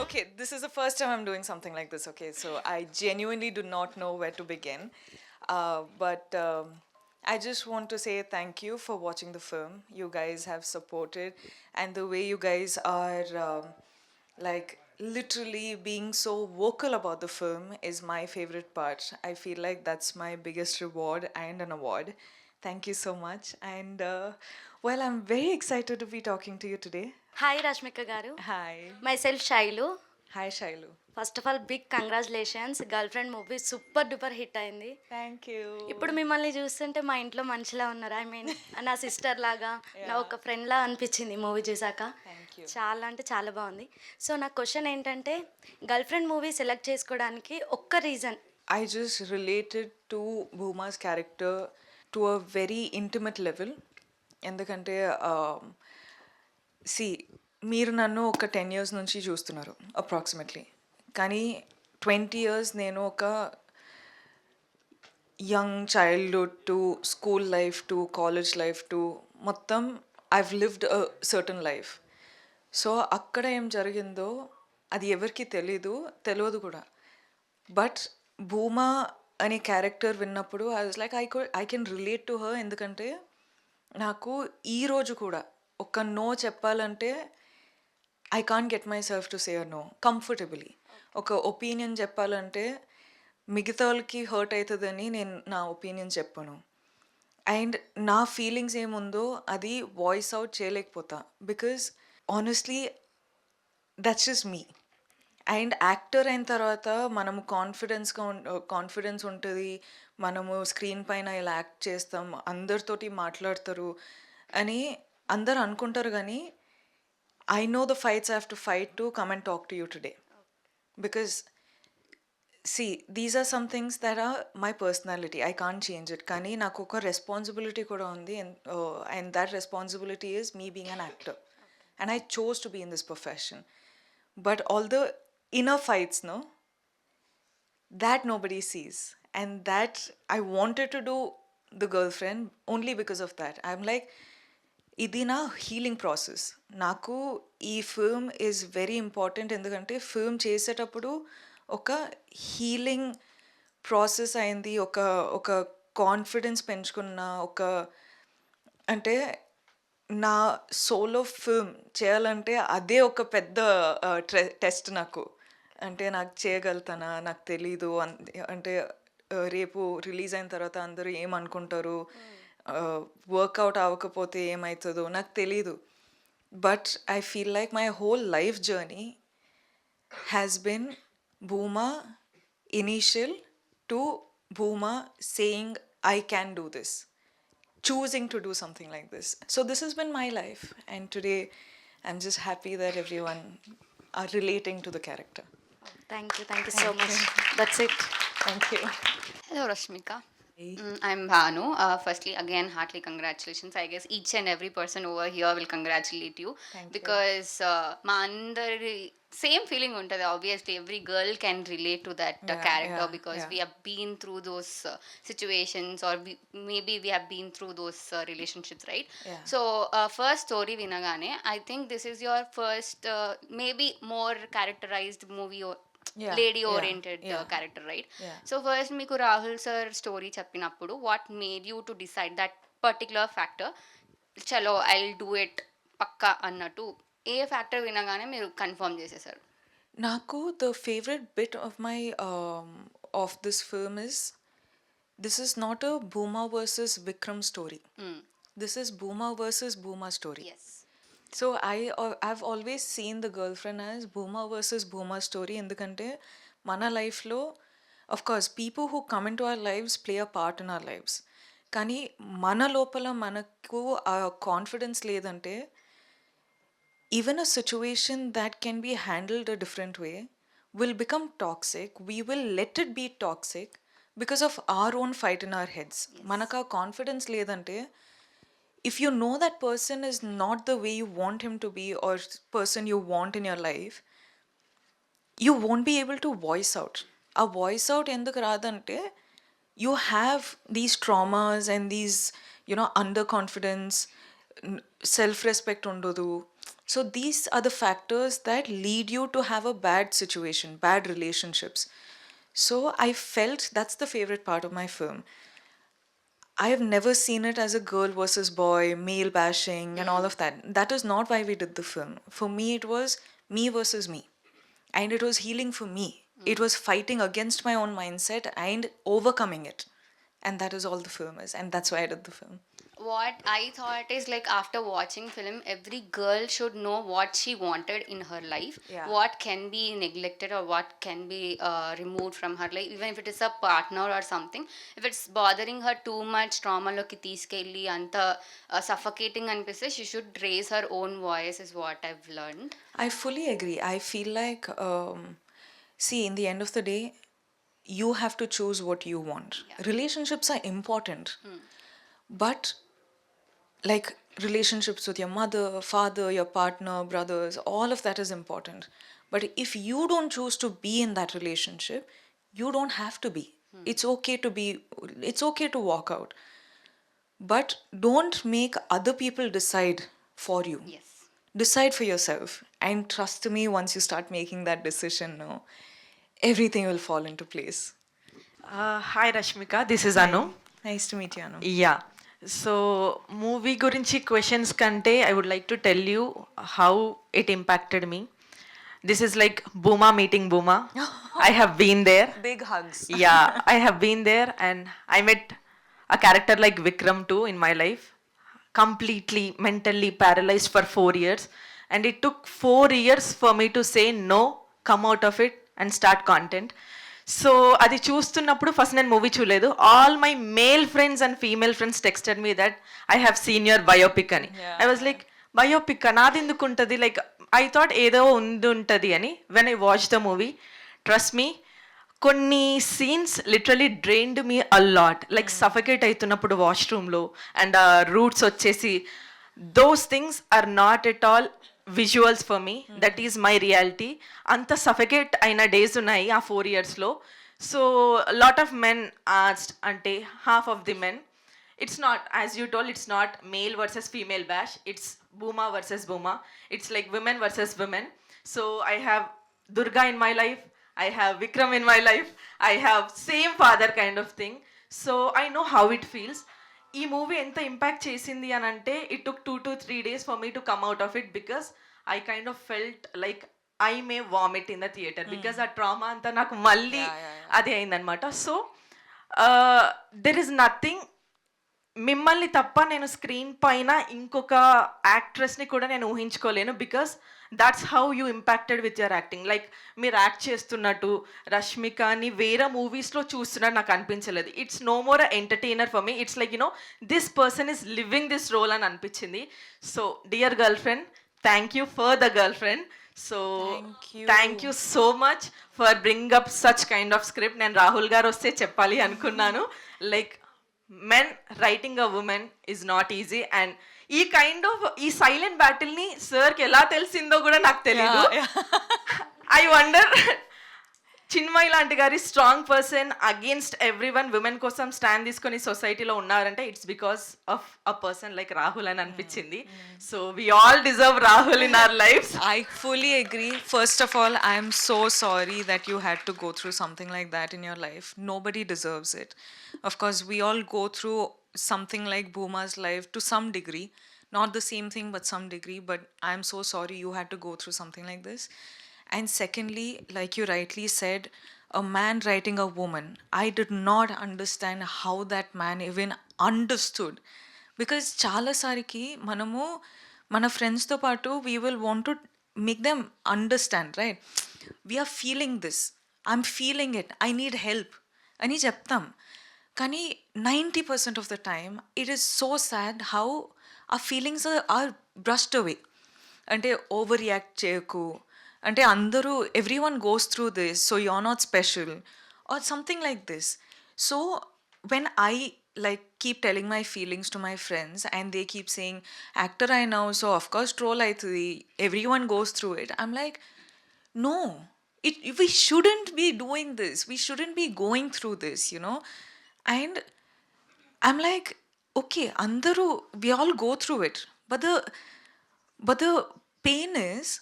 Okay, this is the first time I'm doing something like this. Okay, so I genuinely do not know where to begin. But I just want to say thank you for watching the film. You guys have supported, and the way you guys are like literally being so vocal about the film is my favorite part. I feel like that's my biggest reward and an award. Thank you so much. And well, I'm very excited to be talking to you today. Hi Rashmika garu. Hi. Myself Shailu. Hi, Shailu. First of all big congratulations. Girlfriend movie super duper hit అయింది. Thank ఇప్పుడు you. మిమ్మల్ని చూస్తుంటే మా ఇంట్లో మనిషిలా ఉన్నారు. I mean నా sister లాగా, నా ఒక ఫ్రెండ్లా అనిపించింది మూవీ చూసాక. Thank you. చాలా అంటే చాలా బాగుంది. సో నా క్వశ్చన్ ఏంటంటే, గర్ల్ ఫ్రెండ్ మూవీ సెలెక్ట్ చేసుకోవడానికి ఒక్క reason. I just related to Bhuma's character to a very intimate level. ఎందుకంటే సి మీరు నన్ను ఒక 10 years నుంచి చూస్తున్నారు అప్రాక్సిమేట్లీ, కానీ 20 years నేను ఒక young childhood to school life to college life to మొత్తం I've lived a certain life. So అక్కడ ఏం జరిగిందో అది ఎవరికి తెలియదు కూడా. బట్ భూమా అనే క్యారెక్టర్ విన్నప్పుడు I was like I can relate to her. ఎందుకంటే నాకు ఈరోజు కూడా ఒక నో చెప్పాలంటే I can't get myself to say a no comfortably. ఒక ఒపీనియన్ చెప్పాలంటే మిగతా వాళ్ళకి హర్ట్ అవుతుందని నేను నా ఒపీనియన్ చెప్పను. అండ్ నా ఫీలింగ్స్ ఏముందో అది వాయిస్ అవుట్ చేయలేకపోతా. Because honestly that's just me. And actor అయిన తర్వాత మనము కాన్ఫిడెన్స్ ఉంటుంది. మనము స్క్రీన్ పైన ఇలా యాక్ట్ చేస్తాం, అందరితోటి మాట్లాడతారు అని అందరు అనుకుంటారు. కానీ I know the fights I have to fight to come and talk to you today. Because see these are some things that are my personality, I can't change it. కానీ నాకు ఒక రెస్పాన్సిబిలిటీ కూడా ఉంది. And that responsibility is me being an actor. And I chose to be in this profession. But all the inner fights, no, that nobody sees. And that I wanted to do the girlfriend only because of that. I'm like, ఇది నా healing process. నాకు ఈ film is very important. ఎందుకంటే film చేసేటప్పుడు ఒక healing process అయింది. ఒక confidence పెంచుకున్న ఒక అంటే నా సోలో ఫిల్మ్ చేయాలంటే అదే ఒక పెద్ద టెస్ట్ నాకు. అంటే నాకు చేయగలుగుతానా నాకు తెలీదు. అంటే రేపు రిలీజ్ అయిన తర్వాత అందరూ ఏమనుకుంటారు, వర్కౌట్ అవ్వకపోతే ఏమవుతుందో నాకు తెలీదు. But I feel like my whole life journey has been Bhuma initial to Bhuma saying I can do this, choosing to do something like this. So this has been my life, and today I'm just happy that everyone are relating to the character. Thank you so much. That's it. Thank you. Hello, Rashmika. Hey. I'm Bhanu. Firstly, again, heartily congratulations. I guess each and every person over here will congratulate you. Thank you. Because మా అందరి same feeling ఉంటుంది. Obviously, every girl can relate to that character because we have been through those situations, or maybe we have been through those relationships, right? Yeah. So, first story వినగానే, I think this is your first, maybe more characterized movie or lady oriented character, right? So first మీకు Rahul sir story చెప్పినప్పుడు what made you to decide that particular factor, చలో I will do it పక్కా అన్నట్టు ఏ factor వినగానే మీరు confirm చేసేసారు? నాకు the favorite bit of my of this film is this is not a Bhuma versus Vikram story. This is Bhuma versus Bhuma story. Yes. So I've always seen the girlfriend as Bhuma versus Bhuma story. ఎందుకంటే మన లైఫ్లో of course people who come into our lives play a part in our lives. కానీ మన లోపల మనకు ఆ confidence లేదంటే even a situation that can be handled a different way will become toxic. We will let it be toxic because of our own fight in our heads. మనకు ఆ confidence లేదంటే, if you know that person is not the way you want him to be or person you want in your life, you won't be able to voice out. A voice out ఎందుకు రాదంటే, you have these traumas and these underconfidence, self respect ఉండదు. So these are the factors that lead you to have a bad situation, bad relationships. So I felt that's the favorite part of my film. I have never seen it as a girl versus boy, male bashing, and all of that. That is not why we did the film. For me, it was me versus me. And it was healing for me. It was fighting against my own mindset and overcoming it. And that is all the film is. And that's why I did the film. What I thought is like after watching film, every girl should know what she wanted in her life, Yeah. what can be neglected or what can be removed from her life, even if it is a partner or something. If it's bothering her too much, trauma loki తీసుకెళ్ళి అంత suffocating అనిపిస్తే she should raise her own voice is what I've learned. I fully agree. I feel like, see, in the end of the day, you have to choose what you want. Relationships are important. But like relationships with your mother, father, your partner, brothers, all of that is important. But if you don't choose to be in that relationship, you don't have to be. It's okay to be, it's okay to walk out. But don't make other people decide for you. Yes. Decide for yourself. And trust me, once you start making that decision, no, everything will fall into place. Hi Rashmika, this is Anu. Nice to meet you, Anu. Yeah. So, movie gurinchi questions kante, I would like to tell you how it impacted me. This is like Booma meeting Booma. I have been there. Big hugs. Yeah, I have been there and I met a character like Vikram too in my life. Completely mentally paralyzed for 4 years. And it took 4 years for me to say no, come out of it and start content. So అది చూస్తున్నప్పుడు first నేను movie చూడలేదు. All my male friends and female friends texted me that I have seen your biopic అని. I was like biopic నాది ఎందుకు ఉంటుంది, like I thought ఏదో ఉంటుంది అని. When I watch the movie, trust me, కొన్ని scenes literally drained me a lot. Like suffocate అవుతున్నప్పుడు వాష్రూమ్లో అండ్ రూట్స్ వచ్చేసి, those things are not at all visuals for me, that is my reality. అంత suffocate అయిన days ఉన్నాయి ఆ 4 yearsలో. So lot of men asked, అంటే half of the men, it's not, as you told, it's not male versus female bash, it's Booma versus Booma, it's like women versus women. So I have Durga in my life, I have Vikram in my life, I have same father kind of thing. So I know how it feels. ఈ movie ఎంత impact చేసింది అని అంటే, it took 2 to 3 days for me to come out of it, because I kind of felt like I may vomit in the theatre, because ఆ trauma అంతా నాకు మళ్ళీ అది అయిందనమాట. సో దెర్ ఇస్ నథింగ్, మిమ్మల్ని తప్ప నేను స్క్రీన్ పైన ఇంకొక యాక్ట్రెస్ని కూడా నేను ఊహించుకోలేను, because that's how you impacted with your acting. Like మీరు యాక్ట్ చేస్తున్నట్టు రష్మికని వేరే మూవీస్లో చూస్తున్నట్టు నాకు అనిపించలేదు. It's no more a entertainer for me, it's like this person is living this role అని అనిపించింది. So dear girl friend, thank you for the girl friend. So thank you so much for bring up such kind of script. నేను రాహుల్ గారు వస్తే చెప్పాలి అనుకున్నాను, like men writing a woman is not easy, and ఈ kind of ఈ silent battle ని sir కి ఎలా తెలిసిందో కూడా నాకు తెలియదు. ఐ వండర్, చిన్మయ్ లాంటి గారి strong person against every one, women కోసం స్టాండ్ తీసుకొని సొసైటీలో ఉన్నారంటే it's because of a person like Rahul అని అనిపించింది. So we all deserve Rahul in our life. I fully agree. First of all, I am so sorry that you had to go through something like that in your life. Nobody deserves it. Of course, we all go through something like Booma's life to some degree. Not the same thing, but some degree. But I'm so sorry you had to go through something like this. And secondly, like you rightly said, a man writing a woman, I did not understand how that man even understood. Because చాలా సారికి మనము మన ఫ్రెండ్స్తో పాటు we will want to make them understand, right? We're feeling this, I'm feeling it, I need help అని చెప్తాం. కానీ 90% of the time it is so sad how uh feelings are brushed away. అంటే overreact చేయకు, అంటే అందరూ everyone goes through this, so you are not special or something like this. So when I like keep telling my feelings to my friends and they keep saying actor I know, so of course troll aitadi, everyone goes through it, I'm like, no, we shouldn't be doing this, we shouldn't be going through this, you know. And I'm like, okay, andaru, we all go through it, but the pain is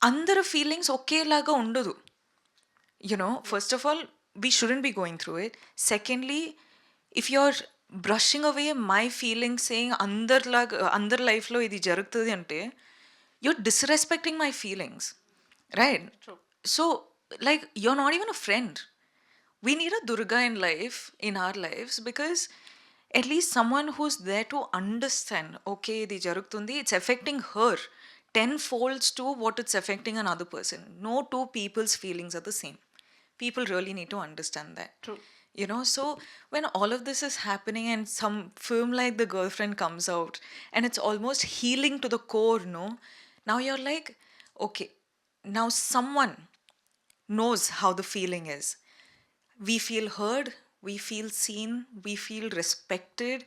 అందరి feelings ఒకేలాగా ఉండదు. First of all, we shouldn't be going through it. Secondly, if you're brushing away my feelings saying అందర్ లైఫ్లో ఇది జరుగుతుంది అంటే you're disrespecting my feelings, right? True. So, like, you're not even a friend. We need a Durga in our lives, because at least someone who's there to understand, okay, ఇది జరుగుతుంది, it's affecting her 10 folds to what it's affecting another person. No two people's feelings are the same. People really need to understand that. True. So when all of this is happening and some film like The Girlfriend comes out and it's almost healing to the core, now you're like, okay, now someone knows how the feeling is. We feel heard, we feel seen, we feel respected,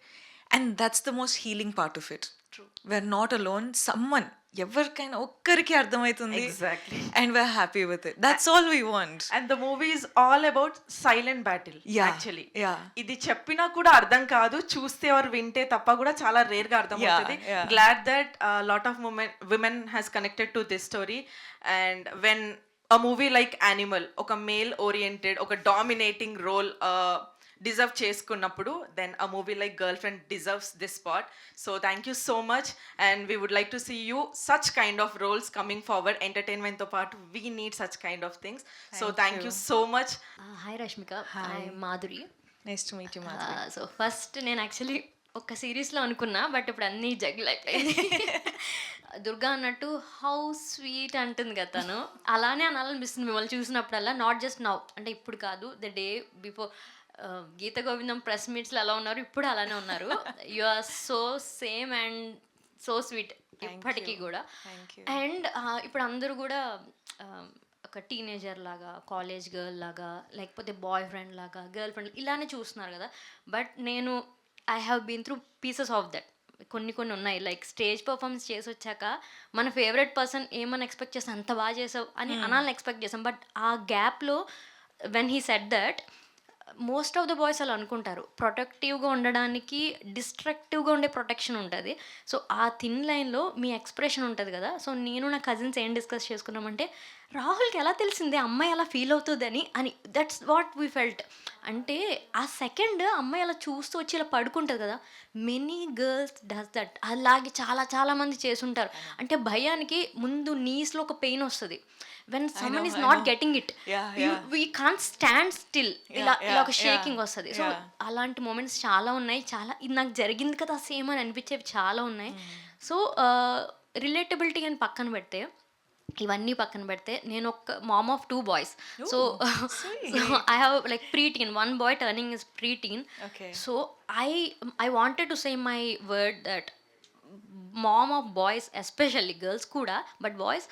and that's the most healing part of it. True. We're not alone. Someone, ఎవరికైనా ఒక్కరికి అర్థమవుతుంది, Exactly. and we're happy with it. That's all we want. And the movie is all about silent battle. Yeah. Actually. Yeah. ఇది చెప్పినా కూడా అర్థం కాదు, చూస్తే or వింటే తప్ప కూడా చాలా రేర్ గా అర్థం అవుతుంది. Yeah. Glad that a lot of women has connected to this story. And when a movie like Animal, ఒక male oriented, ఒక dominating role deserve చేసుకున్నప్పుడు, then a movie like Girlfriend deserves this spot. So thank you so much, and we would like to see you such kind of roles coming forward. Entertainment తో పాటు we need such kind of things. So thank you so much. Hi Rashmika, hi Madhuri. Nice to meet you, Madhuri. So first నేను actually ఒక సిరీస్లో అనుకున్నా, but ఇప్పుడు అన్నీ జగ్గులు అయిపోయింది. దుర్గా అన్నట్టు హౌ స్వీట్ అంటుంది కదా తను, అలానే అనాలనిపిస్తుంది మిమ్మల్ని చూసినప్పుడల్లా. నాట్ జస్ట్ నౌ, అంటే ఇప్పుడు కాదు, the day before Geetha Govindam press మీట్స్లో ఎలా ఉన్నారు, ఇప్పుడు అలానే ఉన్నారు. You are so same and so sweet ఇప్పటికీ కూడా. అండ్ ఇప్పుడు అందరూ కూడా ఒక టీనేజర్ లాగా, కాలేజ్ గర్ల్ లాగా, లేకపోతే బాయ్ ఫ్రెండ్ లాగా, గర్ల్ ఫ్రెండ్ ఇలానే చూస్తున్నారు కదా. బట్ నేను I have been through pieces of that. కొన్ని ఉన్నాయి, లైక్ స్టేజ్ పర్ఫార్మెన్స్ చేసి వచ్చాక మన ఫేవరెట్ పర్సన్ ఏమని ఎక్స్పెక్ట్ చేస్తాం, అంత బాగా చేసావు అని అనాలని ఎక్స్పెక్ట్ చేసాం. బట్ ఆ గ్యాప్లో when he said that, most of the boys అలా అనుకుంటారు, ప్రొటెక్టివ్గా ఉండడానికి డిస్ట్రక్టివ్గా ఉండే ప్రొటెక్షన్ ఉంటుంది. సో ఆ థిన్ లైన్లో మీ ఎక్స్ప్రెషన్ ఉంటుంది కదా. సో నేను నా కజిన్స్ ఏం డిస్కస్ చేసుకున్నామంటే, రాహుల్కి ఎలా తెలిసిందే అమ్మాయి అలా ఫీల్ అవుతుందని అని. That's what we felt. అంటే ఆ సెకండ్ అమ్మాయి అలా చూస్తూ వచ్చి ఇలా పడుకుంటుంది కదా, మెనీ గర్ల్స్ డస్ దట్. అలాగే చాలా మంది చేసుంటారు. అంటే భయానికి ముందు నీస్లో ఒక పెయిన్ వస్తుంది. When someone is not getting it, we can't stand still, ఇలా ఒక షేకింగ్ వస్తుంది. సో అలాంటి మూమెంట్స్ చాలా ఉన్నాయి. చాలా ఇది నాకు జరిగింది కదా సేమ్ అని అనిపించేవి చాలా ఉన్నాయి. సో రిలేటబిలిటీ అని పక్కన పెడితే, ఇవన్నీ పక్కన పెడితే, నేను ఒక mom of 2 boys. So I have like preteen, 1 boy turning is preteen. So I wanted to say my word that mom of boys, especially girls కూడా, బట్ బాయ్స్,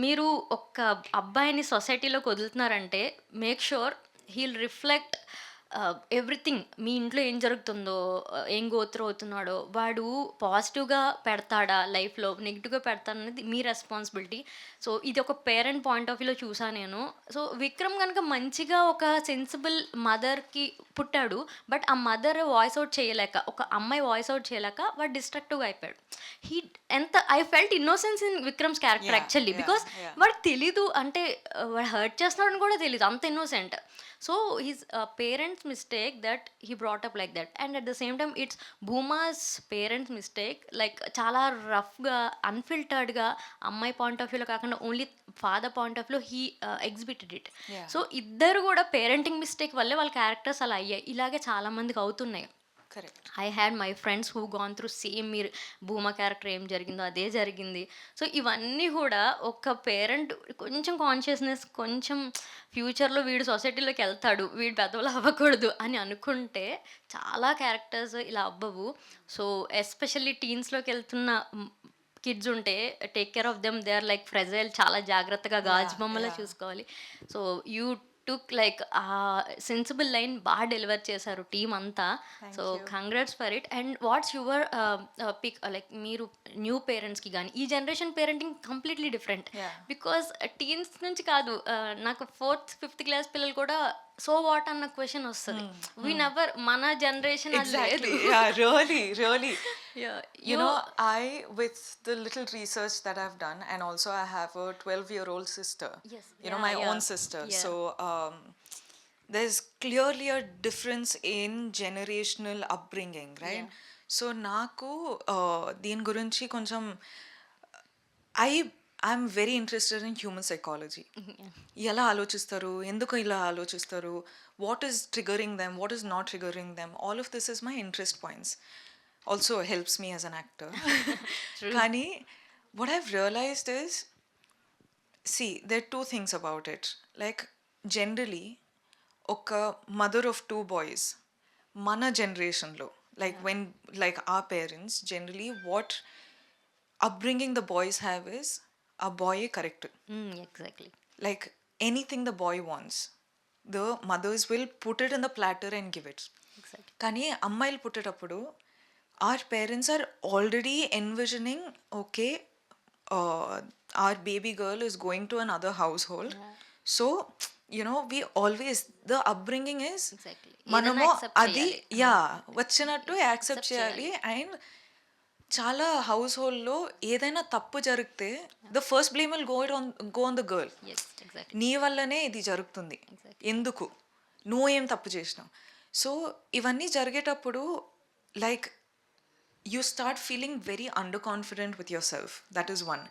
మీరు ఒక అబ్బాయిని సొసైటీలోకి వదులుతున్నారంటే make sure he'll reflect everything. మీ ఇంట్లో ఏం జరుగుతుందో, ఏం గోత్రం అవుతున్నాడో, వాడు పాజిటివ్గా పెడతాడా లైఫ్లో, నెగిటివ్గా పెడతాడనేది మీ రెస్పాన్సిబిలిటీ. సో ఇది ఒక పేరెంట్ పాయింట్ ఆఫ్ వ్యూలో చూసాను నేను. సో విక్రమ్ కనుక మంచిగా ఒక సెన్సిబుల్ మదర్కి పుట్టాడు, బట్ ఆ మదర్ వాయిస్ అవుట్ చేయలేక, ఒక అమ్మాయి వాయిస్ అవుట్ చేయలేక వాడు డిస్ట్రక్టివ్గా అయిపోయాడు. I felt innocence in Vikram's character actually, because వాడికి తెలీదు, అంటే వాడు హర్ట్ చేస్తున్నాడని కూడా తెలీదు, అంత innocent. So his parents' mistake that he brought up like that, and at the same time it's Bhuma's parents' mistake, like చాలా రఫ్గా, అన్ఫిల్టర్డ్గా, అమ్మాయి పాయింట్ ఆఫ్ వ్యూలో కాకుండా ఓన్లీ ఫాదర్ పాయింట్ ఆఫ్ వ్యూలో హీ ఎగ్జిబిటెడ్ ఇట్. సో ఇద్దరు కూడా parenting mistake వల్లే వాళ్ళ క్యారెక్టర్స్ అలా అయ్యాయి. ఇలాగే చాలామందికి అవుతున్నాయి. I had my friends who gone through same, మీరు భూమా క్యారెక్టర్ ఏం జరిగిందో అదే జరిగింది. సో ఇవన్నీ కూడా ఒక పేరెంట్ కొంచెం కాన్షియస్నెస్, కొంచెం ఫ్యూచర్లో వీడు సొసైటీలోకి వెళ్తాడు, వీడు పెద్దవాళ్ళు అవ్వకూడదు అని అనుకుంటే చాలా క్యారెక్టర్స్ ఇలా అవ్వవు. సో ఎస్పెషల్లీ టీన్స్లోకి వెళ్తున్న కిడ్స్ ఉంటే take care of them, they are like fragile, చాలా జాగ్రత్తగా గాజు బొమ్మలా చూసుకోవాలి. So you took like a sensible line బాగా డెలివర్ చేశారు టీమ్ అంతా. So congrats for it. And what's your pick, like మీరు న్యూ పేరెంట్స్కి కానీ, ఈ generation parenting completely different. Because teens నుంచి కాదు, నాకు 4th, 5th క్లాస్ పిల్లలు కూడా సో వాట్ అన్న క్వశ్చన్ వస్తుంది. వి నెవర్, మన జనరేషన్ అది లేదు. Exactly. Yeah, really, really. Yeah, You know, with the little research that I've done, and also I have a 12-year-old sister. Yes. My Yeah. own sister. Yeah. So there's clearly a difference in generational upbringing, right? Yeah. So నాకు దీని గురించి కొంచెం I'm very interested in human psychology. ఎలా ఆలోచిస్తారు, ఎందుకు ఇలా ఆలోచిస్తారు, what is triggering them, what is not triggering them, all of this is my interest points. Also helps me as an actor. కానీ what I've realized is, see, there are two things about it. Like, generally, ఒక mother of two boys, మన generationలో, like when, like our parents, generally what upbringing the boys have is, a boy correct. Exactly. Like, anything the boy wants, the mothers will put it in the platter and give it. Exactly. కానీ అమ్మాయిలు పుట్టేటప్పుడు our parents are already envisioning, okay, our baby girl is going to another household. So, we always, the upbringing is, Exactly. మనము ఏదైనా accept అది చేయాలి. వచ్చినట్టు accept చేయాలి. And చాలా house హోల్డ్లో ఏదైనా తప్పు జరిగితే the first blame will go on the girl. Yes, exactly. నీ వల్లనే ఇది జరుగుతుంది, ఎందుకు, నువ్వు ఏం తప్పు చేసినావు. సో ఇవన్నీ జరిగేటప్పుడు like you start feeling very under confident with your self. That is one.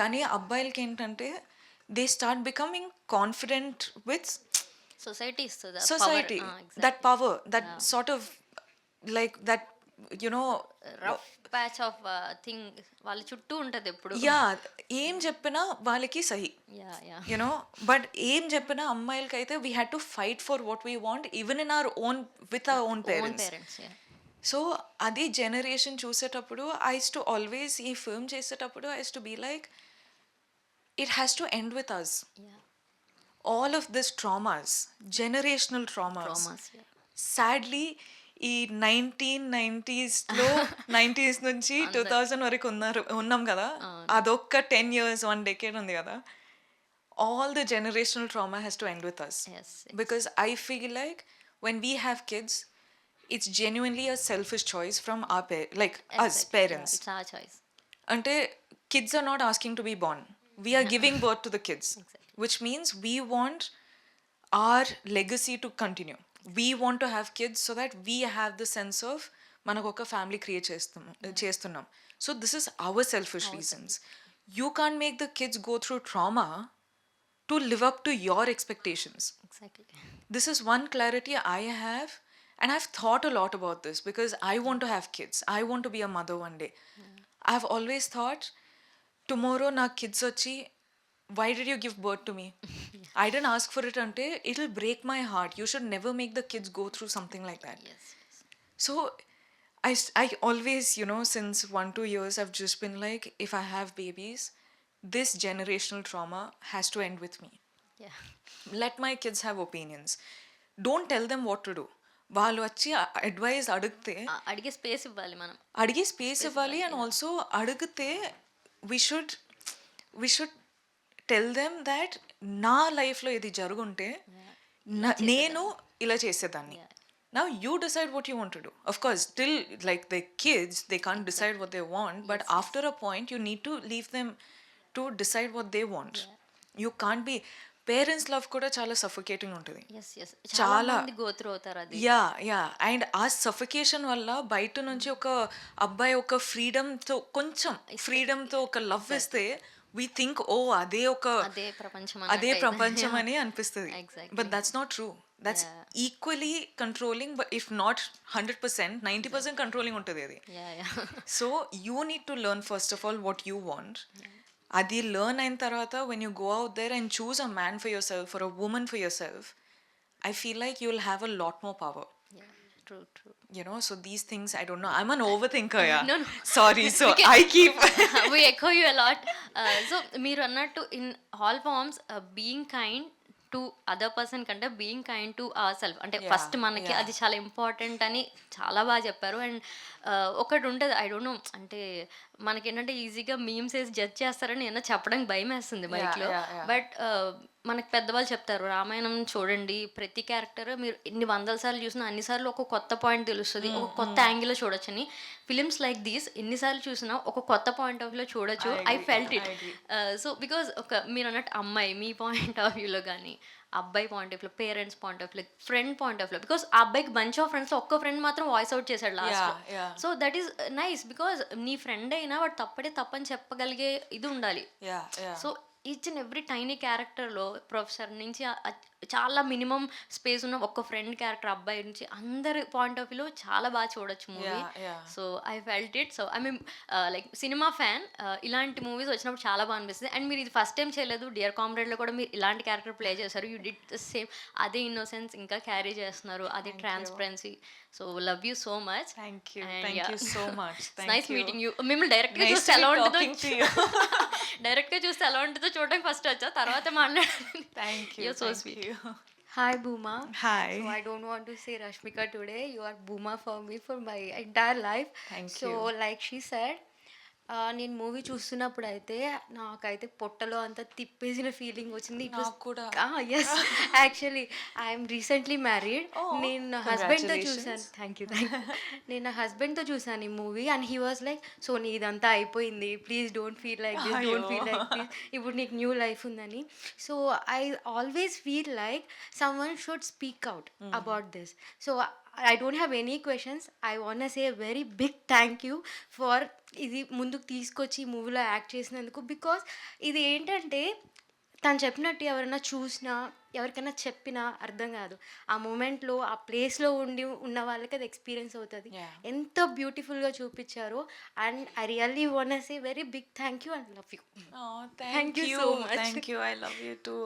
కానీ అబ్బాయిలకి ఏంటంటే they start becoming confident with society ఇస్తుంది society, that power, that sort of like that, rough patch of thing వాళ్ళ చుట్టూ ఉంటుంది ఎప్పుడు. ఏం చెప్పినా వాళ్ళకి సహి. బట్ ఏం చెప్పినా అమ్మాయిలకి అయితే we had to fight for what we want even in our own with our own parents. So అది జనరేషన్ చూసేటప్పుడు ఐ యూస్ టు ఆల్వేస్, ఈ ఫిల్మ్ చేసేటప్పుడు I used to be like, it has to end with us. all of this traumas, generational traumas, sadly ఈ 1990s లో 90s నుంచి 2000 వరకు ఉన్నాం కదా, అదొక్క 10 years 1 decade ఉంది కదా, all the generational trauma has to end with us. Because I feel like when we have kids, it's genuinely a selfish choice from our us parents. It's our choice. అంటే kids are not asking to be born, we are giving birth to the kids. Which means we want our legacy to continue. We want to have kids so that we have the sense of manaku oka family create chestunnam. So this is our selfish reasons. You can't make the kids go through trauma to live up to your expectations. Exactly. This is one clarity I have, and I've thought a lot about this because I want to have kids. I want to be a mother one day. I've always thought, tomorrow na kids vachi, why did you give birth to me? I didn't ask for it ante, it'll break my heart. You should never make the kids go through something like that. Yes. So I always, since 1-2 years I've just been like, if I have babies, this generational trauma has to end with me. Yeah. Let my kids have opinions. Don't tell them what to do. వాళ్ళు వచ్చి advice అడిగితే అడిగే space ఇవ్వాలి, మనం అడిగే space ఇవ్వాలి. And also అడిగితే we should tell them that నా లైఫ్లో ఇది జరుగుంటే నేను ఇలా చేసేదాన్ని. Now you decide what you want to do. Of course, till like the kids, they can't decide what they want, but after a point you need to leave them to decide what they want. You can't be, parents love కూడా చాలా suffocating ఉంటుంది. చాలా go through అవుతారు అది. And ఆ suffocation వల్ల బయట నుంచి ఒక అబ్బాయి ఒక ఫ్రీడమ్తో, కొంచెం ఫ్రీడమ్తో ఒక లవ్ ఇస్తే we think, అదే ప్రపంచం అని అనిపిస్తుంది. But that's not true. That's equally controlling, but if not 100%, 90% controlling ఉంటుంది అది. So you need to learn first of all what you want. అది లెర్న్ అయిన తర్వాత when you go out there and choose a man for yourself or a woman for yourself, I feel like you'll have a lot more power. True. So these things, I don't know, I'm an overthinker. No. Sorry, so I keep we echo you a lot. So మీరు అన్నట్టు in all forms being kind to other person కంటే being kind to our self అంటే first మనకి అది చాలా important అని చాలా బాగా చెప్పారు. అండ్ ఒకటి ఉంటుంది, ఐ డోంట్ నో, అంటే మనకి ఏంటంటే ఈజీగా మీమ్స్ వేసి జడ్జ్ చేస్తారని ఏమన్నా చెప్పడానికి భయం వేస్తుంది బైక్లో. బట్ మనకు పెద్దవాళ్ళు చెప్తారు రామాయణం చూడండి, ప్రతి క్యారెక్టర్ మీరు ఎన్ని వందల సార్లు చూసినా అన్నిసార్లు ఒక కొత్త పాయింట్ తెలుస్తుంది, ఒక కొత్త యాంగిల్లో చూడొచ్చని. ఫిలిమ్స్ లైక్ దీస్ ఎన్నిసార్లు చూసినా ఒక కొత్త పాయింట్ ఆఫ్ వ్యూలో చూడొచ్చు. I felt it. So because ఒక మీరు అన్నట్టు అమ్మాయి మీ పాయింట్ ఆఫ్ వ్యూలో కానీ, అబ్బాయి point of view, parents point of view, friend point of view, because ఆ అబ్బాయికి బంచ్ ఆఫ్ ఫ్రెండ్స్ ఒక్క ఫ్రెండ్ మాత్రం వాయిస్ అవుట్ చేశాడు last. So that is nice, because నీ ఫ్రెండ్ అయినా వాడు తప్పడే తప్పని చెప్పగలిగే ఇది ఉండాలి. So each and every tiny క్యారెక్టర్లో ప్రొఫెసర్ నుంచి చాలా మినిమం స్పేస్ ఉన్న ఒక ఫ్రెండ్ క్యారెక్టర్ అబ్బాయి నుంచి అందరి పాయింట్ ఆఫ్ వ్యూలో చాలా బాగా చూడొచ్చు movie. So I felt it. So I mean like cinema fan, ఇలాంటి మూవీస్ వచ్చినప్పుడు చాలా బాగా అనిపిస్తుంది. అండ్ మీరు ఇది ఫస్ట్ టైం చేయలేదు, డియర్ కామ్రేడ్లో కూడా మీరు ఇలాంటి క్యారెక్టర్ ప్లే చేశారు. You did the same. అదే ఇన్నోసెన్స్ ఇంకా క్యారీ చేస్తున్నారు, అదే transparency. So love you so much. Thank you so much. Nice meeting you. మిమ్మల్ని డైరెక్ట్గా చూస్తే ఎలా ఉంటుందో డైరెక్ట్గా చూస్తే ఎలా ఉంటుందో చూడడానికి ఫస్ట్ వచ్చా, తర్వాత మాట్లాడాలి. Thank you. So sweet. Hi Booma. Hi. So I don't want to say Rashmika today. You are Booma for me for my entire life. Thank so, you. like she said, నేను movie చూస్తున్నప్పుడు అయితే నాకైతే పొట్టలో అంతా తిప్పేసిన feeling వచ్చింది. Yes, actually I'm recently married. నేను నా హస్బెండ్తో చూసాను. Thank you. నేను నా హస్బెండ్తో చూసాను ఈ movie and he was like, so నీ ఇదంతా అయిపోయింది, please don't feel like this, don't feel like this, ఇప్పుడు నీకు న్యూ లైఫ్ ఉందని. So I always feel like someone should speak out about this. So I don't have any questions. I want to say a very big thank you for ఇది ముందుకు తీసుకొచ్చి ఈ మూవీలో act చేసినందుకు. Because ఇది ఏంటంటే తను చెప్పినట్టు ఎవరైనా చూసినా ఎవరికైనా చెప్పినా అర్థం కాదు, ఆ మూమెంట్లో ఆ ప్లేస్లో ఉన్న వాళ్ళకి అది ఎక్స్పీరియన్స్ అవుతుంది. ఎంత బ్యూటిఫుల్గా చూపించారో. And I really want to say very big thank you and love you. Thank you so much. Thank you. I love you too.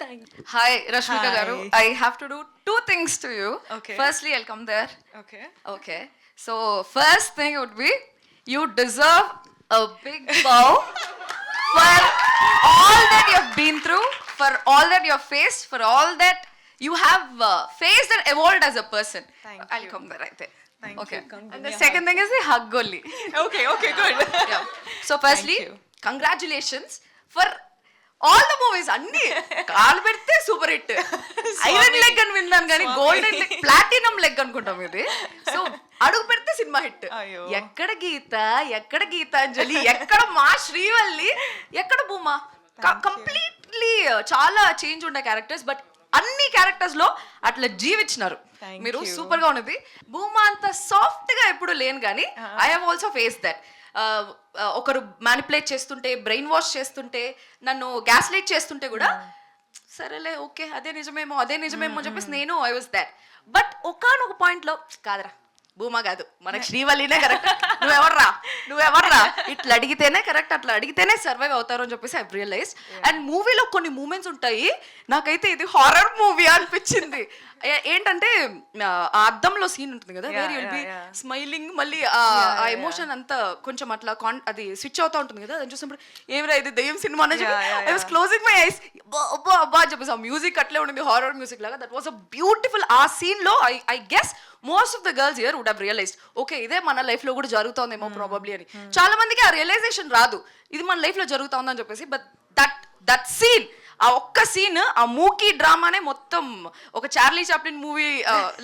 Thank you. Hi, Rashmika Garu. I have to do two things to you. Okay. Firstly, I'll come there. Okay. Okay. So, first thing would be, you deserve a big bow for all that you have been through, for all that you have faced, for all that you have faced and evolved as a person. I'll come there right there. Thank Okay. you. Come And give the me a second thing is the hug only. Okay, good. Yeah. So, firstly, you. congratulations for all the movies. అన్ని కాలు పెడితే super hit. Iron leg అని విన్నాను కానీ golden leg, platinum leg అనుకుంటాం ఇది. So అడుగు పెడితే సినిమా హిట్. అయ్యో. ఎక్కడ గీతాంజలి, ఎక్కడ మా శ్రీవల్లి, ఎక్కడ భూమా, కంప్లీట్లీ చాలా చేంజ్ ఉండే క్యారెక్టర్స్. బట్ అన్ని క్యారెక్టర్స్ లో అట్లా జీవించినారు Thank మీరు. you. సూపర్ గా ఉన్నది. భూమా అంత సాఫ్ట్ గా ఎప్పుడు లేను కానీ I have also face that. ఒకరు మ్యానిపులేట్ చేస్తుంటే, బ్రెయిన్ వాష్ చేస్తుంటే, నన్ను గ్యాస్ లైట్ చేస్తుంటే కూడా సరేలే ఓకే అదే నిజమేమో అని చెప్పేసి నేను ఐ వాజ్ దాట్. బట్ ఒకానొక పాయింట్లో కాదురా భూమా కాదు, మనకి శ్రీవల్లినే కరెక్ట్, నువ్వెవర్రా ఇట్లా అడిగితేనే కరెక్ట్, అట్లా అడిగితేనే సర్వైవ్ అవుతారు అని చెప్పేసి ఐ రియలైజ్. అండ్ మూవీలో కొన్ని మూమెంట్స్ ఉంటాయి, నాకైతే ఇది హారర్ మూవీ అనిపించింది. ఏంటంటే ఆ అద్దంలో సీన్ ఉంటుంది కదా, వేర్ యుల్ బి స్మైలింగ్, మళ్ళీ ఆ ఎమోషన్ అంతా కొంచెం అట్లా అది స్విచ్ అవుతా ఉంటుంది కదా, అది చూసినప్పుడు ఏమిరా ఇది దెయ్యం సినిమా అని చెప్పి I was closing my eyes, అబ్బా అని చెప్పేసి ఆ మ్యూజిక్ అట్లే ఉండింది, హారర్ మ్యూజిక్ లాగా. That was a beautiful. ఆ సీన్ లో I guess most of the girls here would have realised, okay ఇదే మన లైఫ్ లో కూడా జరుగుతోందేమో ప్రాబబ్లీ అని. చాలా మందికి ఆ రియలైజేషన్ రాదు, ఇది మన లైఫ్ లో జరుగుతోందని చెప్పేసి. బట్ దట్ సీన్, ఆ ఒక్క సీన్, ఆ మూకీ డ్రామానే మొత్తం ఒక చార్లీ చాప్లిన్ మూవీ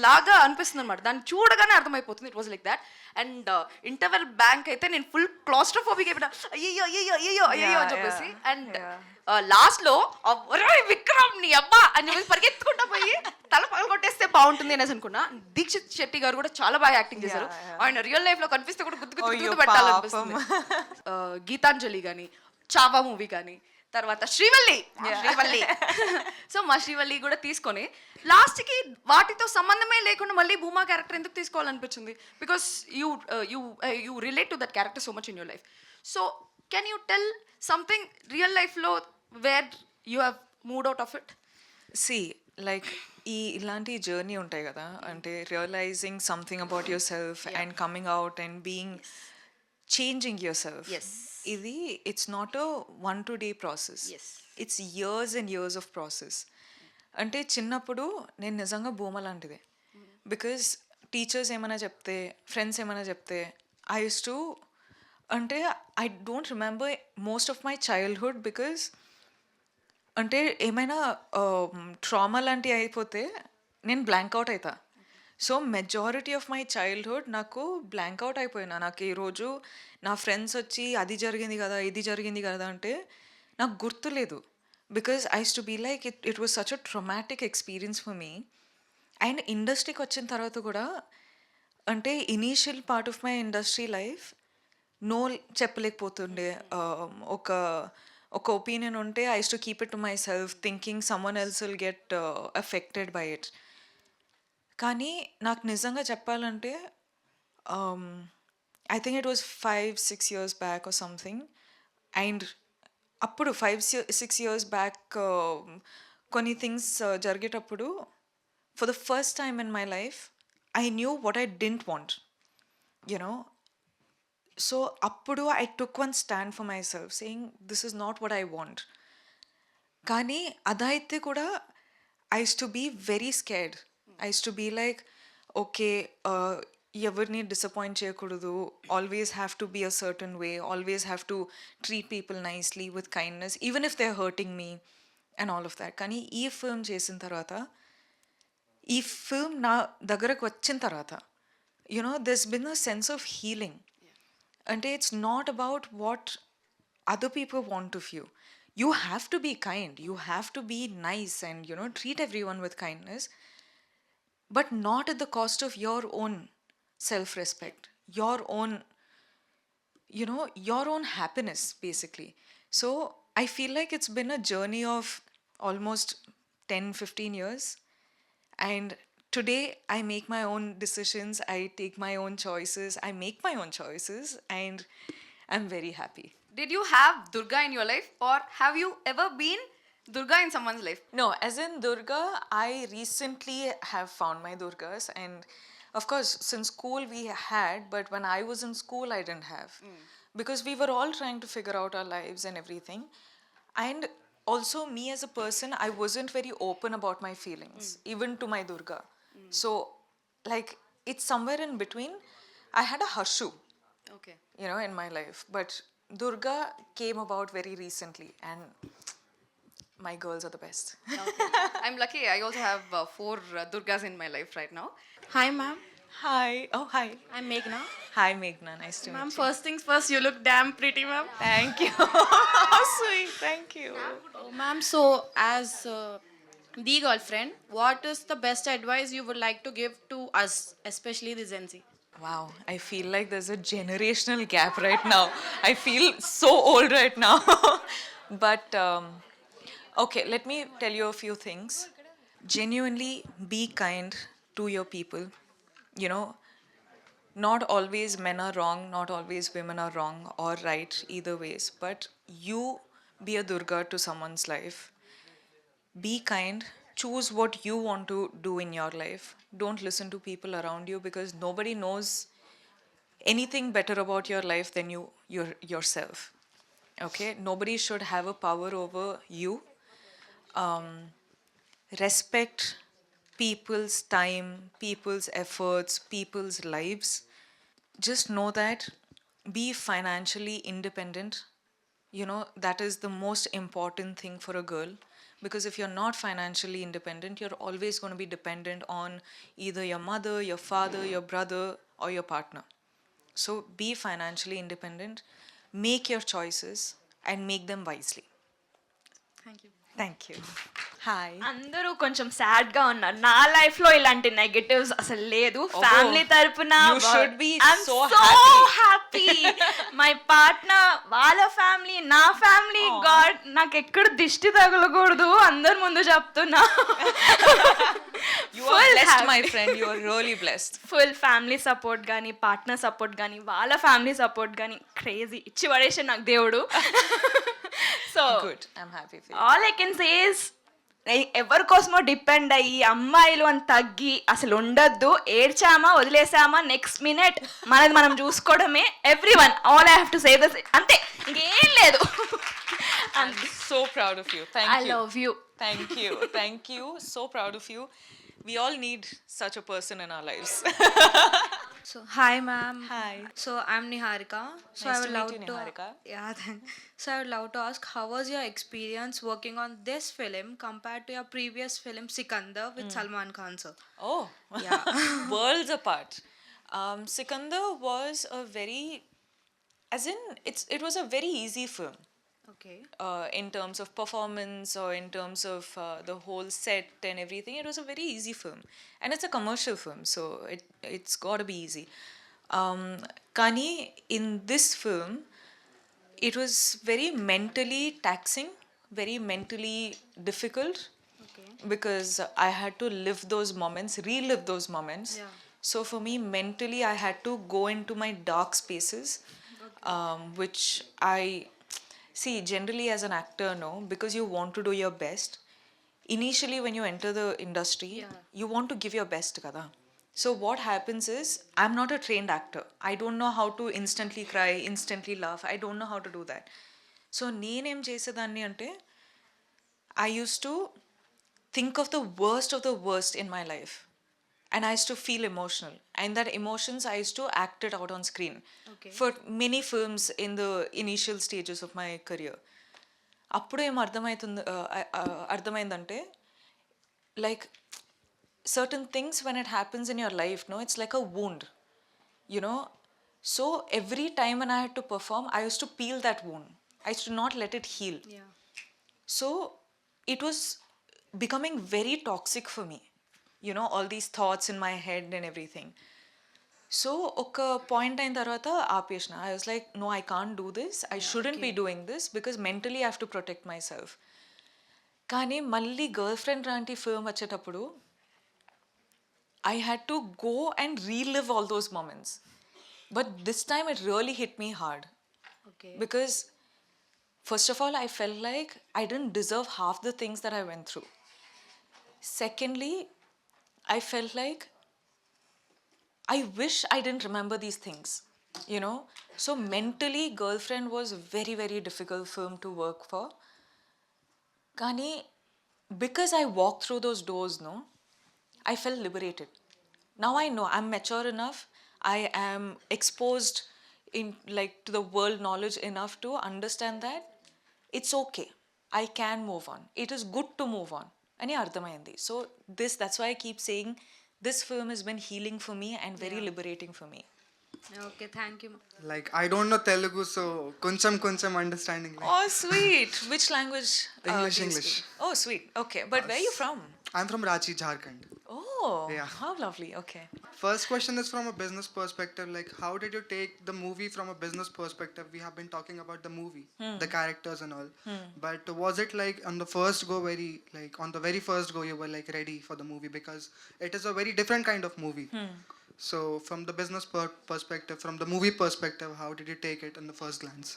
లాగా అనిపిస్తుంది అనమాట. దాన్ని చూడగానే అర్థమైపోతుంది. It was like that. And interval bank అయితే నేను ఫుల్ క్లాస్ట్రోఫోబిక్ అయిపోయినా, అయ్యో అని చెప్పేసి. అండ్ లాస్ట్ లో విక్రమ్ నీ అబ్బా అని చెప్పేసి పరిగెత్తుకుంటా పోయి తల పగల కొట్టేస్తే బాగుంటుంది అనేసి అనుకున్నా. దీక్షిత్ శెట్టి గారు కూడా చాలా బాగా యాక్టింగ్ చేశారు. ఆయన రియల్ లైఫ్ లో కనిపిస్తే కూడా గుర్తు పెట్టాలనిపిస్తుంది. గీతాంజలి కానీ, చావా మూవీ కానీ, తర్వాత శ్రీవల్లి. సో మా శ్రీవల్లి కూడా తీసుకొని లాస్ట్కి వాటితో సంబంధమే లేకుండా మళ్ళీ భూమా క్యారెక్టర్ ఎందుకు తీసుకోవాలనిపించింది? Because you relate to that character so much in your life. So can you tell something real లైఫ్లో where you have moved out of it? Like ఇలాంటి జర్నీ ఉంటాయి కదా, అంటే realising something about your self and coming out and being changing your self. ఇది it's not a 1-2 day process, it's years and years of process. అంటే చిన్నప్పుడు నేను నిజంగా భూమ లాంటిదే. బికాజ్ టీచర్స్ ఏమైనా చెప్తే, ఫ్రెండ్స్ ఏమైనా చెప్తే, ఐ యూస్ టు, అంటే I don't remember most of my childhood because అంటే ఏమైనా ట్రామా లాంటివి అయిపోతే నేను బ్లాంక్ అవుట్ అవుతా. So majority of my childhood నాకు బ్లాంక్ అవుట్ అయిపోయినా. నాకు ఈరోజు నా ఫ్రెండ్స్ వచ్చి అది జరిగింది కదా, ఇది జరిగింది కదా అంటే నాకు గుర్తులేదు. Because I to be like it was such a traumatic experience for me. And ఇండస్ట్రీకి వచ్చిన తర్వాత కూడా అంటే initial part of my industry life no చెప్పలేకపోతుండే. ఒక ఒక ఒపీనియన్ ఉంటే I to keep it to my self thinking someone else will get affected by it. కానీ నాకు నిజంగా చెప్పాలంటే I think it was 5-6 years back or something. And అప్పుడు 5-6 years back కొన్ని థింగ్స్ జరిగేటప్పుడు for the first time in my life I knew what I didn't want, you know. So అప్పుడు I took one stand for my self saying this is not what I want. కానీ అదైతే కూడా I to be very scared. I to be like okay ఎవరిని disappoint చేయకూడదు, always have to be a certain way, always have to treat people nicely with kindness even if they are hurting me and all of that. కానీ ఈ film చేసిన తర్వాత, ఈ film నా దగ్గరకు వచ్చిన తర్వాత you know this been a sense of healing. అంటే it's not about what other people want of you. You have to be kind, you have to be nice and treat everyone with kindness, but not at the cost of your own self-respect, your own your own happiness basically. So I feel like it's been a journey of almost 10-15 years, and today I make my own decisions, I take my own choices, I make my own choices, and I'm very happy. Did you have Durga in your life, or have you ever been Durga in someone's life? No, as in Durga, I recently have found my Durgas, and of course, since school we had, but when I was in school, I didn't have. Because we were all trying to figure out our lives and everything. And also, me as a person, I wasn't very open about my feelings, even to my Durga. So, like, it's somewhere in between. I had a Harshu, Okay. in my life, but Durga came about very recently, and my girls are the best. Okay. I'm lucky. I also have 4 Durgas in my life right now. Hi, ma'am. Hi. Oh, hi. I'm Meghna. Hi, Meghna. Nice to Ma'am, meet you. first things first, you look damn pretty, ma'am. Thank you. How sweet. Thank you. Oh, ma'am, so as the girlfriend, what is the best advice you would like to give to us, especially the Gen Z? Wow, I feel like there's a generational gap right now. I feel so old right now. But, okay, let me tell you a few things. Genuinely be kind to your people. Not always men are wrong, not always women are wrong or right, either ways. But you be a Durga to someone's life. Be kind. Choose what you want to do in your life. Don't listen to people around you, because nobody knows anything better about your life than yourself. Okay? Nobody should have a power over you. Respect people's time, people's efforts, people's lives. Just know that be financially independent. That is the most important thing for a girl. Because if you're not financially independent, you're always going to be dependent on either your mother, your father, your brother, or your partner. So be financially independent, make your choices, and make them wisely. Thank you. Thank you. Hi. అందరూ కొంచెం sad గా ఉన్నారు. నా life లో ఇలాంటి negatives అసలు లేదు. Family తరపున You should be so happy. My partner, వాళ్ళ ఫ్యామిలీ, నా ఫ్యామిలీ, గాడ్ నాకు ఎక్కడ దిష్టి తగలకూడదు అందరి ముందు చెప్తున్నా. You are blessed, my friend. You are really blessed. Full family support కానీ, పార్ట్నర్ సపోర్ట్ కానీ, వాళ్ళ ఫ్యామిలీ సపోర్ట్ కానీ క్రేజీ ఇచ్చి పడేసే నాకు దేవుడు. So Good. I'm happy for you. All I can say is ఎవరి కోసమో డిపెండ్ అయ్యి అమ్మాయిలు అని తగ్గి అసలు ఉండొద్దు. ఏడ్చామా వదిలేసామా నెక్స్ట్ మినిట్ మనది మనం చూసుకోవడమే. Everyone, all I have to say this, అంతే, ఇంకేం లేదు. I'm so proud of you. Thank I you. Love you. Thank you. Thank you. So proud of you. We all need such a person in our lives. So, hi, ma'am. Hi. So, I'm Niharika. So, Nice I to would meet love you, Niharika. Yeah, so I would love to ask, how was your experience working on this film compared to your previous film, Sikandar, with Salman Khan, sir? Oh, Yeah. worlds apart. Sikandar was a very, as in, it was a very easy film. Okay. In terms of performance or in terms of the whole set and everything, it was a very easy film, and it's a commercial film, so it's got to be easy. Kani, in this film, it was very mentally taxing, very mentally difficult, Okay. because I had to live those moments, relive those moments. Yeah. So for me, mentally, I had to go into my dark spaces, which I see generally as an actor, no, because you want to do your best. Initially, when you enter the industry, Yeah. you want to give your best, kada. So what happens is, I'm not a trained actor. I don't know how to instantly cry, instantly laugh. I don't know how to do that. So నేనేం చేసేదాన్ని అంటే, I used to think of the worst in my life. And I used to feel emotional. And that emotions, I used to act it out on screen. Okay. For many films in the initial stages of my career. అప్పుడు ఏం అర్థమైందంటే, like, certain things when it happens in your life, no, it's like a wound, you know. So every time when I had to perform, I used to peel that wound. I used to not let it heal. Yeah. So it was becoming very toxic for me, you know, all these thoughts in my head and everything. So ఒక point అయిన తర్వాత ఆపేసిన. I was like, no, I can't do this. I shouldn't be doing this because mentally I have to protect myself. కానీ మళ్ళీ girl friend లాంటి film వచ్చేటప్పుడు I had to go and relive all those moments. But this time it really hit me hard. Okay. Because first of all, I felt like I didn't deserve half the things that I went through. Secondly, I felt like I wish I didn't remember these things, you know. So mentally, Girlfriend was a very, very difficult film to work for. Kani, because I walked through those doors, no, I felt liberated. Now I know I'm mature enough. I am exposed in, like, to the world knowledge enough to understand that it's okay. I can move on. It is good to move on. Ani ardhamayindi. So that's why I keep saying this film has been healing for me and very liberating for me. Okay, thank you. Like I don't know Telugu, so koncham understanding. Oh, sweet. Which language? English, do you English. speak? Oh, sweet. Okay. But where are you from? I'm from Ranchi, Jharkhand. Oh, Yeah. how lovely. Okay. First question is from a business perspective. Like, how did you take the movie from a business perspective? We have been talking about the movie, the characters and all. But was it like on the first go, on the very first go, you were like ready for the movie because it is a very different kind of movie. So, from the business perspective, from the movie perspective, how did you take it in the first glance?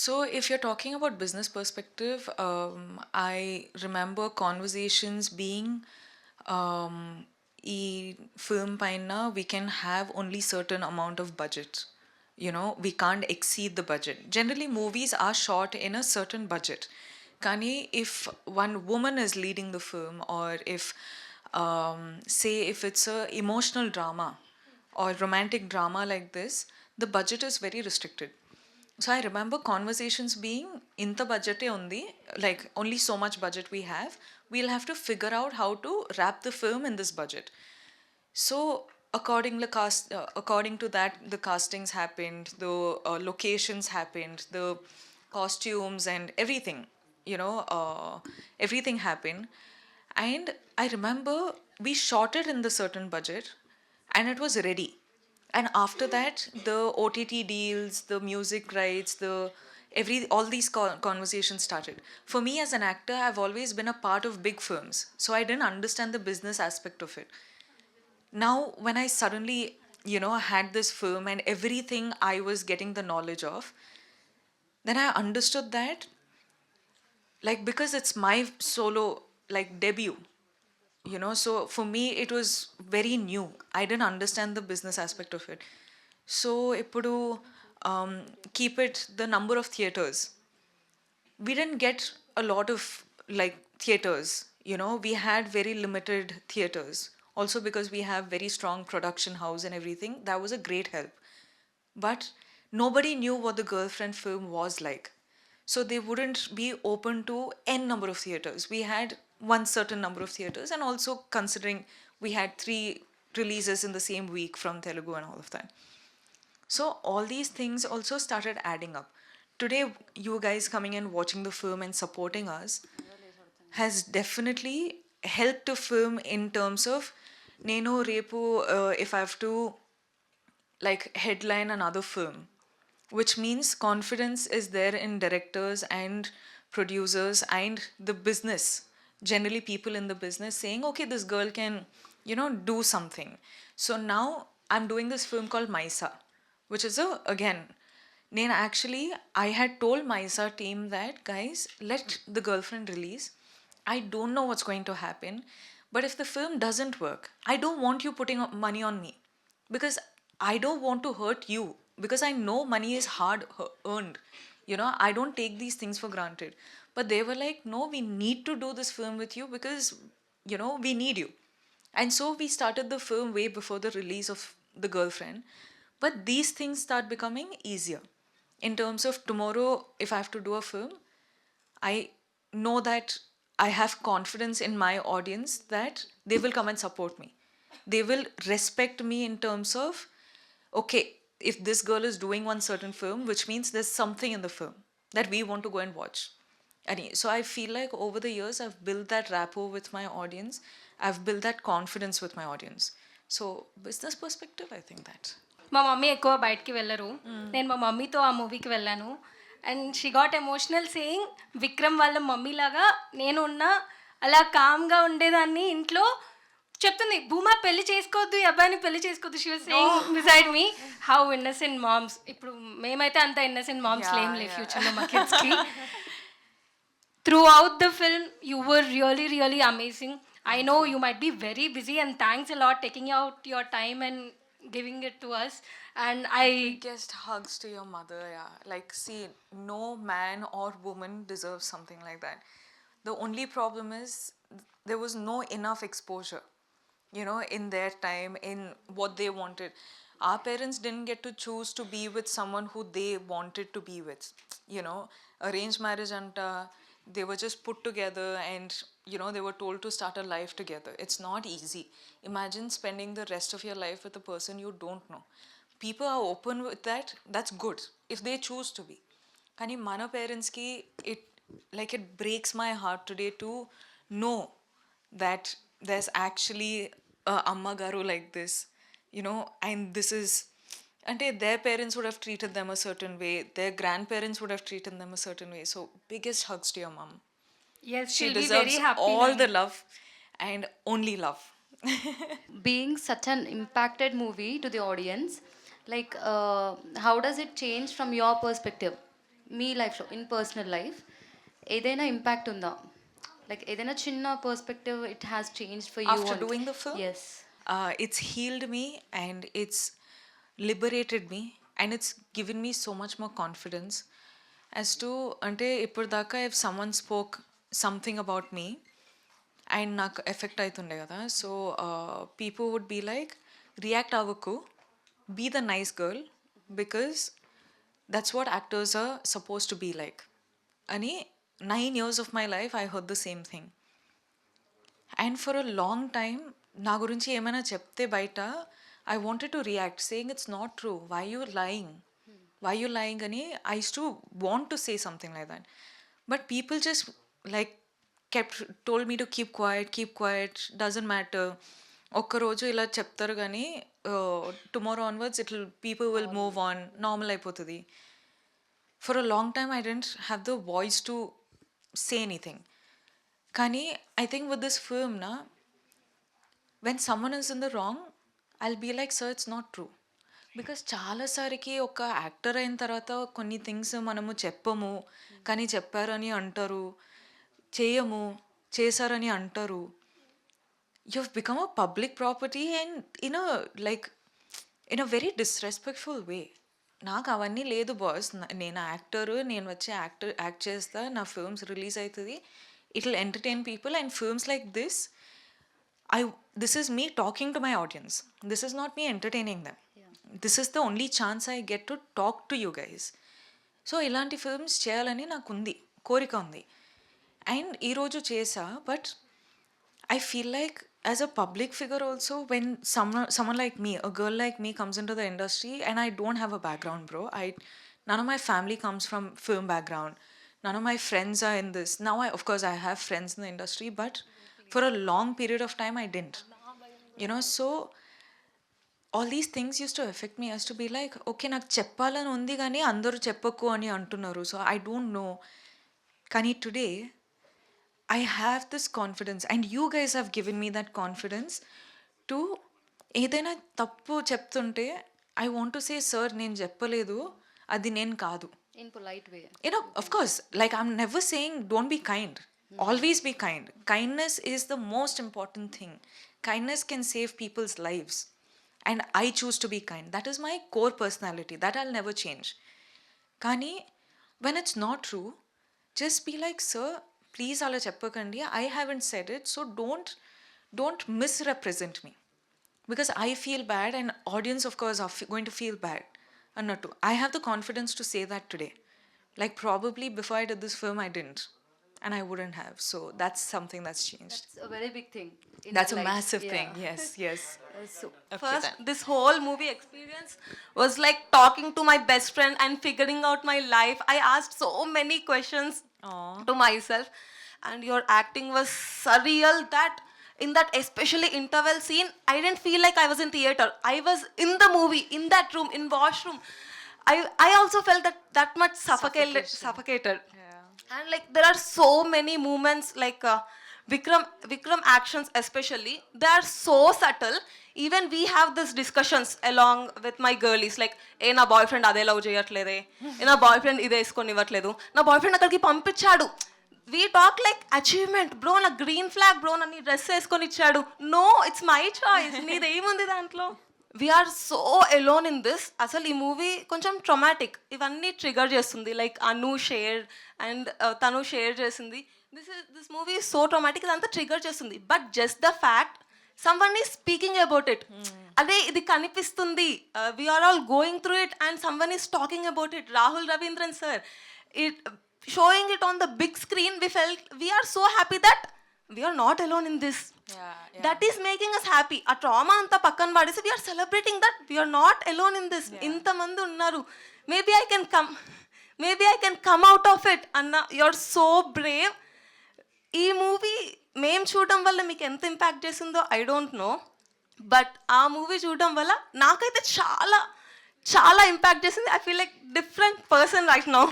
So, if you're talking about business perspective, I remember conversations being, e film paina, we can have only certain amount of budget. You know, we can't exceed the budget. Generally, movies are shot in a certain budget. Kani, if one woman is leading the film, or if, say, if it's a emotional drama or romantic drama like this, the budget is very restricted. So I remember conversations being, inta budget undi, like only so much budget we have. We'll have to figure out how to wrap the film in this budget. So according to that, the castings happened, the locations happened, the costumes and everything. You know, everything happened, and I remember we shot it in the certain budget, and it was ready. And after that, the OTT deals, the music rights, all these conversations started. For me as an actor, I've always been a part of big films, so I didn't understand the business aspect of it. Now, when I suddenly, you know, had this film and everything I was getting the knowledge of, then I understood that, like, because it's my solo, like, debut, you know, so for me it was very new. I didn't understand the business aspect of it. So ippudu, keep it the number of theaters, we didn't get a lot of, like, theaters, you know. We had very limited theaters. Also because we have very strong production house and everything, that was a great help. But nobody knew what the girlfriend film was like. So they wouldn't be open to n number of theaters. We had one certain number of theaters, and also considering we had 3 releases in the same week from Telugu and all of that. So all these things also started adding up. Today, you guys coming and watching the film and supporting us has definitely helped the film in terms of Nenu Repu, if I have to like headline another film, which means confidence is there in directors and producers and the business, generally people in the business saying, okay, this girl can, do something. So now I'm doing this film called Maisa, which is again, I had told Maisa team that, guys, let the girlfriend release. I don't know what's going to happen, but if the film doesn't work, I don't want you putting money on me, because I don't want to hurt you, because I know money is hard earned. I don't take these things for granted. But they were like, no, we need to do this film with you because, we need you. And so we started the film way before the release of The Girlfriend. But these things start becoming easier. In terms of tomorrow, if I have to do a film, I know that I have confidence in my audience that they will come and support me. They will respect me in terms of, okay, if this girl is doing one certain film, which means there's something in the film that we want to go and watch. So I feel like over the years, I've built that rapport with my audience. I've built that confidence with my audience. So business perspective, I think that. మా mummy ఎక్కువ బయటికి వెళ్ళరు. నేను మా మమ్మీతో ఆ మూవీకి వెళ్ళాను. And she got emotional saying Vikram వాళ్ళ మమ్మీ లాగా నేను ఉన్నా, అలా కామ్గా ఉండేదాన్ని ఇంట్లో. చెప్తుంది, భూమా పెళ్లి చేసుకోవద్దు, ఈ అబ్బాయిని పెళ్లి చేసుకోవద్దు. She was saying beside me how innocent moms. ఇప్పుడు మేమైతే అంత ఇన్నసెంట్ మామ్స్ లేంలే ఫ్యూచర్లో మా కిడ్స్కి. Throughout the film, you were really, really amazing. I know you might be very busy, and thanks a lot taking out your time and giving it to us. And Biggest hugs to your mother, yeah. Like, see, no man or woman deserves something like that. The only problem is there was no enough exposure, in their time, in what they wanted. Our parents didn't get to choose to be with someone who they wanted to be with. Arranged marriage anta, they were just put together and, they were told to start a life together. It's not easy. Imagine spending the rest of your life with a person you don't know. People are open with that. That's good if they choose to be. Kani mana parents ki, it breaks my heart today to know that there's actually a amma garu like this, and this is, and their parents would have treated them a certain way, their grandparents would have treated them a certain way. So biggest hugs to your mom. yes, She she'll be deserves very happy all now. the love and only love. Being such an impacted movie to the audience, like how does it change from your perspective? Me life in personal life, ఏదైనా impact ఉందా? Like ఏదైనా చిన్న perspective it has changed for you After doing the film? Yes. It's healed me and it's liberated me and it's given me so much more confidence as to, ante ippurdaka if someone spoke something about me and నాకు effect అవుతుండే కదా, so people would be like, react అవ్వకు, be the nice girl, because that's what actors are suppose to be like అని 9 years of my life I heard the same thing. And for a long time, నా గురించి ఏమైనా చెప్తే బయట, I wanted to react saying it's not true, why you lying అని I used to want to say something like that. But people just like told me to keep quiet, doesn't matter. ఒక్కరోజు ఇలా చెప్తారు కానీ tomorrow onwards people will move on, normal అయిపోతుంది. For a long time I didn't have the voice to say anything. కానీ I think with this film, when someone is in the wrong, I'll be like, sir, it's not true. Because చాలాసారికి ఒక actor అయిన తర్వాత కొన్ని things మనము చెప్పము, కానీ చెప్పారని అంటారు, చేయము చేశారని అంటారు. You have become a public property and in a very disrespectful way. నాకు అవన్నీ లేదు బాస్. నేను యాక్టరు, నేను వచ్చి యాక్ట్ చేస్తా, నా ఫిల్మ్స్ రిలీజ్ అవుతుంది, it will entertain people. And films like this this is me talking to my audience. This is not me entertaining them. This is the only chance I get to talk to you guys. So ఇలాంటి films చేయాలని నాకు ఉంది, కోరిక ఉంది. And ఈరోజు చేసా. But I feel like as a public figure also, when someone like me, a girl like me comes into the industry, and I don't have a background, bro. None of my family comes from film background. None of my friends are in this. Now of course I have friends in the industry, but for a long period of time I didn't. So all these things used to affect me as to be like, okay, నాకు చెప్పాలని ఉంది కానీ అందరూ చెప్పకు అని అంటున్నారు. So I don't know. కానీ today I have this confidence, and you guys have given me that confidence to ఏదైనా తప్పు చెప్తుంటే I want to say, sir, నేను చెప్పలేదు, అది నేను కాదు. In polite way. Of course, like I'm never saying don't be kind. Always be kind. Kindness is the most important thing. Kindness can save people's lives. And I choose to be kind. That is my core personality. That I'll never change. Kani, when it's not true, just be like, sir, please ala cheppakandi. I haven't said it, so don't misrepresent me. Because I feel bad, and audience of course are going to feel bad. Annattu, I have the confidence to say that today. Like probably before I did this film I didn't, and I wouldn't have. So that's something that's changed. That's a very big thing. That's a massive thing. Yes. So First, this whole movie experience was like talking to my best friend and figuring out my life. I asked so many questions to myself, and your acting was surreal. That in that especially interval scene, I didn't feel like I was in theater. I was in the movie, in that room, in washroom. I also felt that much suffocated. And like there are so many moments like Vikram actions especially, they are so subtle. Even we have these discussions along with my girlies like, ఏ నా boy friend అదే love చేయట్లేదే, ఏ నా boy friend ఇదే వేసుకొని ఇవ్వట్లేదు, నా boy friend అక్కడికి పంపించాడు. We talk like achievement, bro, నా గ్రీన్ ఫ్లాగ్ బ్రో, నన్ను డ్రెస్ వేసుకొని ఇచ్చాడు. No, it's my choice. నీదేముంది దాంట్లో? We are so alone in this. అసలు ఈ మూవీ కొంచెం ట్రమాటిక్, ఇవన్నీ ట్రిగర్ చేస్తుంది. లైక్ అను షేర్ అండ్ తను షేర్ చేసింది. This movie is so traumatic, ఇదంతా ట్రిగర్ చేస్తుంది. But just the fact someone is speaking about it. అదే ఇది కనిపిస్తుంది. We are all going through it and someone is talking about it. Rahul Ravindran sir, showing it on the big screen, we are so happy that we are not alone in this. That is making us happy. ఆ trauma అంతా పక్కన పడేసి we are celebrating that we are not alone in this. ఇంతమంది ఉన్నారు. Maybe I can come out of it. Anna, you're so brave. ఈ movie మేము చూడడం వల్ల మీకు ఎంత ఇంపాక్ట్ చేసిందో ఐ డోంట్ నో, బట్ ఆ మూవీ చూడడం వల్ల నాకైతే చాలా చాలా ఇంపాక్ట్ చేసింది. I feel like different person right now.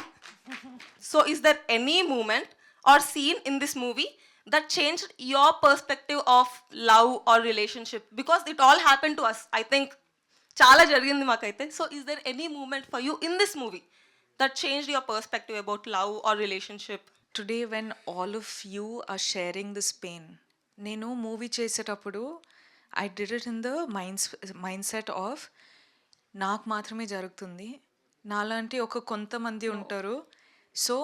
So is there any moment or scene in this movie that changed your perspective of love or relationship? Because it all happened to us. I think చాలా జరిగింది మాకైతే. So is there any moment for you in this movie that changed your perspective about love or relationship? Today when all of you are sharing this pain, నేను movie చేసేటప్పుడు I did it in the mindset of నాకు మాత్రమే జరుగుతుంది, నాలాంటి ఒక కొంతమంది ఉంటారు, so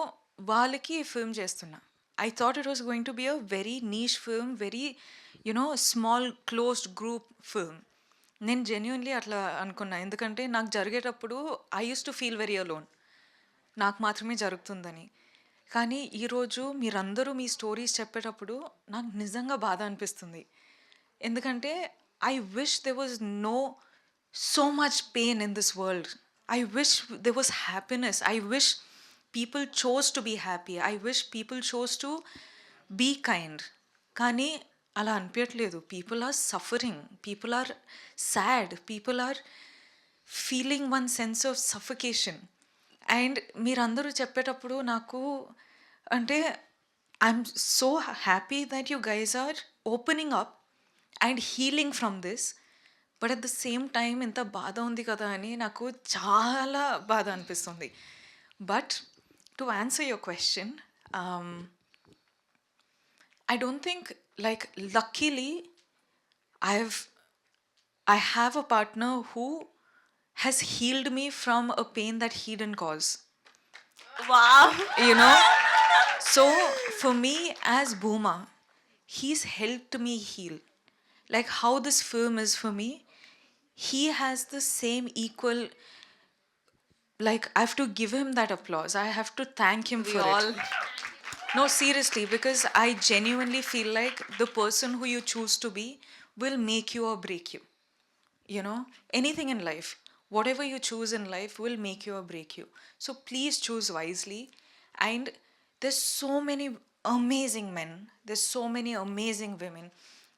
వాళ్ళకి ఫిల్మ్ చేస్తున్నా. I thought it was going to be a very niche film, very, small, closed group film. నేను జెన్యున్లీ అట్లా అనుకున్నా. ఎందుకంటే నాకు జరిగేటప్పుడు I used to feel very alone, నాకు మాత్రమే జరుగుతుందని. కానీ ఈరోజు మీరందరూ మీ స్టోరీస్ చెప్పేటప్పుడు నాకు నిజంగా బాధ అనిపిస్తుంది. ఎందుకంటే I wish they was so much pain in this world. I wish there was happiness. I wish people chose to be happy. I wish people chose to be kind. కానీ అలా అనిపించట్లేదు. People are suffering, people are sad, people are feeling one sense of suffocation. And మీరందరూ చెప్పేటప్పుడు నాకు అంటే I'm so happy that you guys are opening up and healing from this. But at the same time ఇంత బాధ ఉంది కదా అని నాకు చాలా బాధ అనిపిస్తుంది. But to answer your question, I don't think, like, luckily I have a partner who has healed me from a pain that he didn't cause. Wow. So for me as Bhuma, he's helped me heal. like how this film is for me, he has the same equal, like I have to give him that applause. I have to thank him for it. No, seriously, because I genuinely feel like the person who you choose to be will make you or break you. You know, anything in life, whatever you choose in life will make you or break you. So please choose wisely. And there's so many amazing men, there's so many amazing women.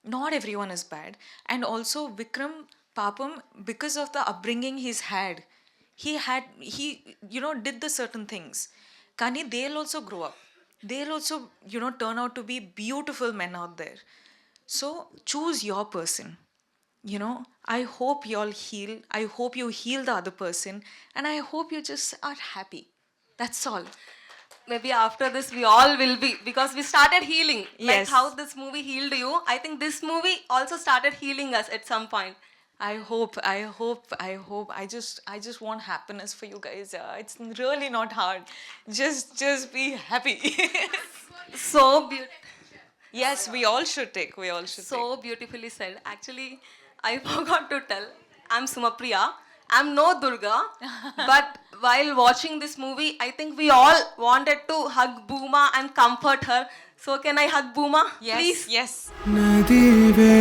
Not everyone is bad. And also, Vikram Papam, because of the upbringing he did the certain things. Kani, they'll also grow up. They'll also, turn out to be beautiful men out there. So choose your person. I hope you all heal. I hope you heal the other person. And I hope you just are happy. That's all. Maybe after this we all will be, because we started healing. Like Yes. how this movie healed you, I think this movie also started healing us at some point. I hope. I just want happiness for you guys. It's really not hard. Just be happy. So beautiful. Yes, we all should take. So beautifully said. Actually, I forgot to tell. I'm Sumapriya. I'm no Durga. But while watching this movie, I think we all wanted to hug Booma and comfort her. So can I hug Booma? Yes, Please? yes. ನದಿವೇ